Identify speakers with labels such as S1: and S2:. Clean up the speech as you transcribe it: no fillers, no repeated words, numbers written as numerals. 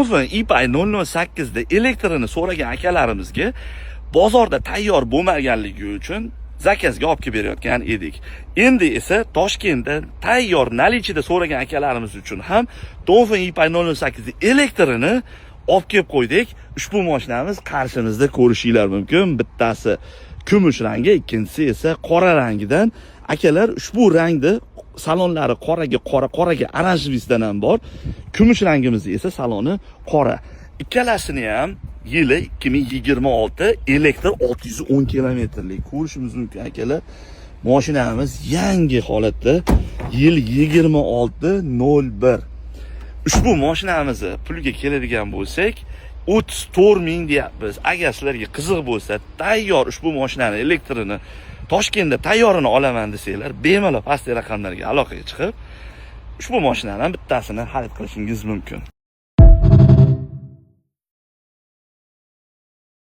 S1: IPay 008 da elektrini so'ragan akalarimizga bozorda tayyor bo'lmaganligi uchun zakazga olib kelib berayotgan edik. Endi esa Toshkentda tayyor nalichida so'ragan akalarimiz uchun ham Donfen IPay 008 elektrini olib kelib qo'ydik. Ushbu mashinamiz qarshimizda ko'rishinglar mumkin. Bittasi kumush rangi, ikkinchisi esa qora rangidan. Akalar ushbu rangda salonlari qoraga oranjevisidan ham bor. Kumush rangimiz esa saloni qora. Ikkalasini ham yili 2026 elektr 610 kilometrlik. Ko'rishimiz mumkin akalar. Mashinamiz yangi holatda yil 2601. Ushbu mashinamizni pulga keladigan bo'lsak 34 ming deyapmiz. Agar sizlarga qiziq bo'lsa, tayyor ushbu mashinani elektrini Toshkentda tayyorini olaman desanglar, bemalol pastki raqamlarga aloqaga chiqib, ushbu mashinalardan bittasini xarid qilishingiz mumkin.